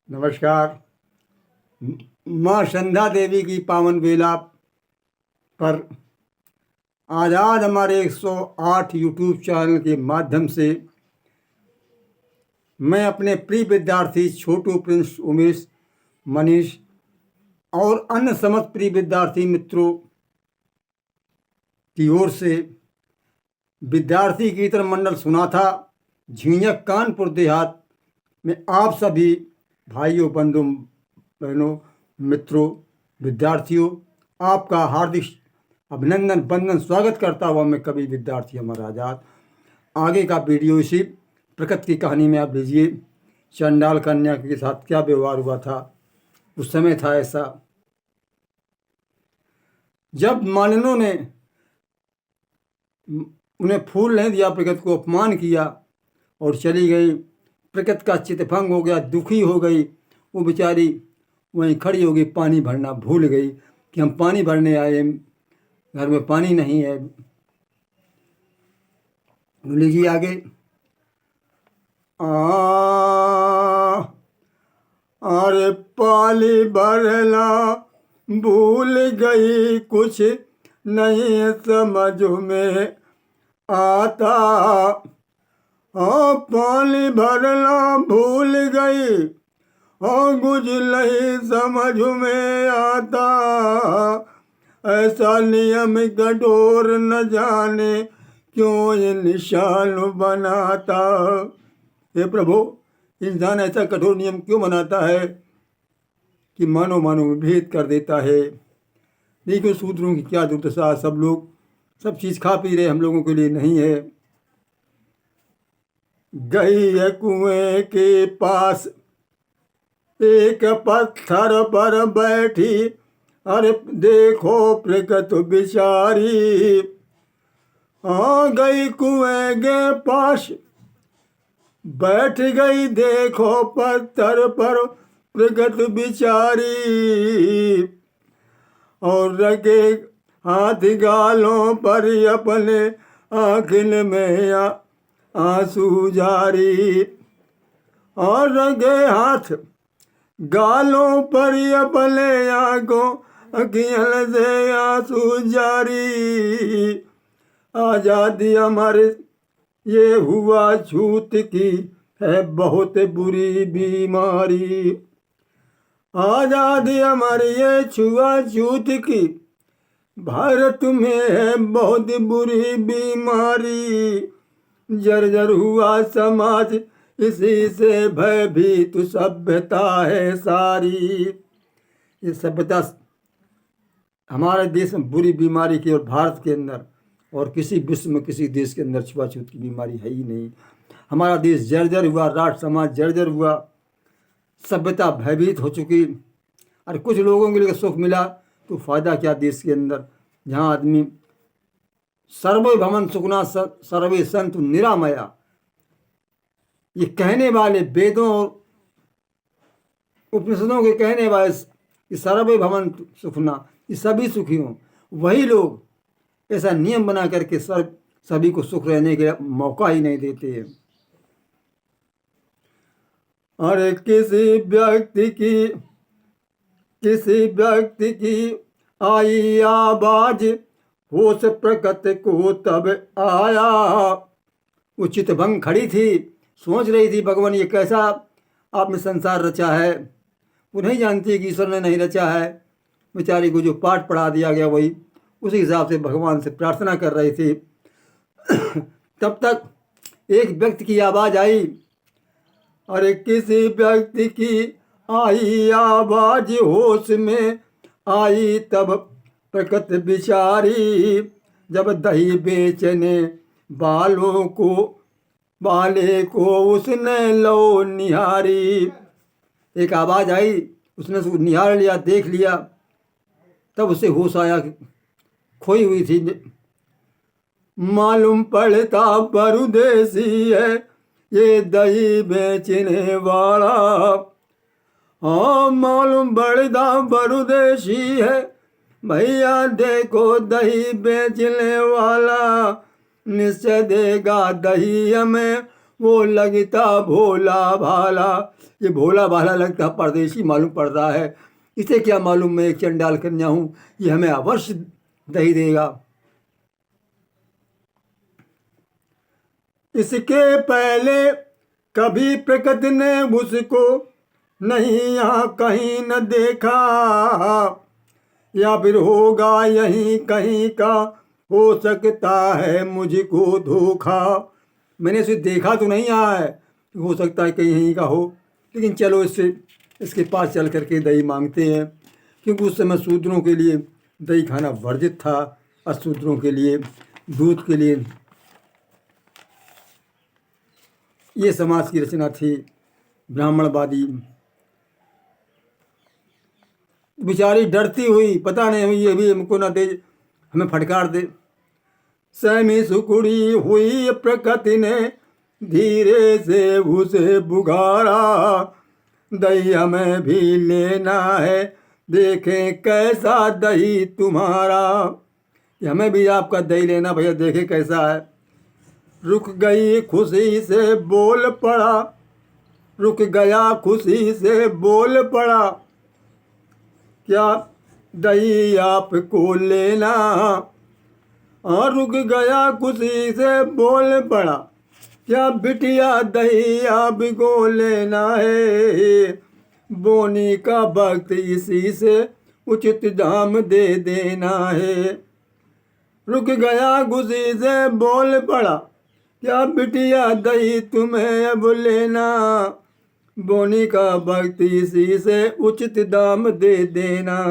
नमस्कार। माँ संध्या देवी की पावन बेला पर आज हमारे 108 यूट्यूब चैनल के माध्यम से मैं अपने प्रिय विद्यार्थी छोटू, प्रिंस, उमेश, मनीष और अन्य समस्त प्रिय विद्यार्थी मित्रों की ओर से विद्यार्थी कीर्तन मंडल सुना था झिंझक कानपुर देहात में आप सभी भाइयों, बंधु, बहनों, मित्रों, विद्यार्थियों, आपका हार्दिक अभिनंदन, वंदन, स्वागत करता हुआ मैं कवि विद्यार्थी अमर आजाद आगे का वीडियो इसी प्रकृति की कहानी में आप लीजिए। चंडाल कन्या के साथ क्या व्यवहार हुआ था। उस समय था ऐसा, जब मालिनों ने उन्हें फूल नहीं दिया, प्रकृति को अपमान किया और चली गई। प्रकृति का चित्तभंग हो गया, दुखी हो गई। वो बेचारी वहीं खड़ी हो गई, पानी भरना भूल गई कि हम पानी भरने आए, घर में पानी नहीं है। लीजिए आगे। अरे पाली भरना भूल गई, कुछ नहीं समझ में आता। पानी भरना भूल गई और कुछ नहीं समझ में आता। ऐसा नियम कठोर न जाने क्यों ये निशान बनाता। हे प्रभु, इंसान ऐसा कठोर नियम क्यों बनाता है कि मानो मानो में भेद कर देता है। देखो शूद्रों की क्या दुर्दशा, सब लोग सब चीज़ खा पी रहे, हम लोगों के लिए नहीं है। गई है कुएं के पास, एक पत्थर पर बैठी, अरे देखो प्रकृति बिचारी। गई कुएं के पास बैठ गई, देखो पत्थर पर प्रकृति बिचारी। और रखे हाथ गालों पर अपने, आखिर में आंसू जारी। और रखे हाथ गालों पर अपने, आंखों अखियों से आंसू जारी। आजादी हमारे ये हुआ छूत की है बहुत बुरी बीमारी। आजादी हमारी ये छुआछूत की भारत में है बहुत बुरी बीमारी। जर्जर हुआ समाज इसी से भयभीत सभ्यता है सारी। ये सभ्यता हमारे देश में बुरी बीमारी की, और भारत के अंदर और किसी विश्व में किसी देश के अंदर छुआछूत की बीमारी है ही नहीं। हमारा देश जर्जर हुआ, राष्ट्र समाज जर्जर हुआ, सभ्यता भयभीत हो चुकी। और कुछ लोगों के लिए सुख मिला तो फायदा क्या देश के अंदर, जहाँ आदमी सर्वे भवन सुखना सर्वे संतु निरामया, ये कहने वाले वेदों और उपनिषदों के कहने वाले कि सर्वे भवन सुखना, ये सभी सुखी हों, वही लोग ऐसा नियम बना करके सभी को सुख रहने के मौका ही नहीं देते हैं। अरे किसी व्यक्ति की आई आवाज, होश प्रकृति को तब आया। उचित भंग खड़ी थी, सोच रही थी भगवान ये कैसा आपने संसार रचा है। वो नहीं जानती है कि ईश्वर ने नहीं रचा है। बेचारी को जो पाठ पढ़ा दिया गया वही उसी हिसाब से भगवान से प्रार्थना कर रही थी। तब तक एक व्यक्ति की आवाज़ आई। अरे किसी व्यक्ति की आई आवाज, होश में आई तब प्रकृति बिचारी। जब दही बेचने वाले को उसने लो निहारी। एक आवाज़ आई, उसने उसको निहार लिया, देख लिया, तब उसे होश आया, खोई हुई थी। मालूम पड़ता परदेसी है ये दही बेचने वाला। हाँ, मालूम पड़ता परदेसी है भैया, देखो दही बेचने वाला। निश्चय देगा दही हमें वो लगता भोला भाला। ये भोला भाला लगता परदेशी मालूम पड़ता है। इसे क्या मालूम मैं एक चंडाल कन्या हूँ, ये हमें अवश्य दही देगा। इसके पहले कभी प्रकृति ने उसको नहीं यहाँ कहीं न देखा, या फिर होगा यहीं कहीं का, हो सकता है मुझको धोखा। मैंने इसे देखा तो नहीं आया है, हो सकता है कहीं यहीं का हो, लेकिन चलो इसके पास चल करके दही मांगते हैं, क्योंकि उस समय शूद्रों के लिए दही खाना वर्जित था, अशूद्रों के लिए दूध के लिए। ये समाज की रचना थी ब्राह्मणवादी। बेचारी डरती हुई, पता नहीं हुई ये भी हमको ना दे, हमें फटकार दे। सहमी सुकुड़ी हुई प्रकृति ने धीरे से उसे बुघारा, दही हमें भी लेना है, देखें कैसा दही तुम्हारा। हमें भी आपका दही लेना भैया, देखें कैसा है। रुक गई खुशी से बोल पड़ा, रुक गया खुशी से बोल पड़ा, क्या दही आपको लेना। और रुक गया खुशी से बोल पड़ा, क्या बिटिया दही आपको लेना है। बोनी का वक्त इसी से उचित दाम दे देना है। रुक गया खुशी से बोल पड़ा, क्या बिटिया दही तुम्हें अब लेना। बोनी का वक्त इसी से उचित दाम दे देना।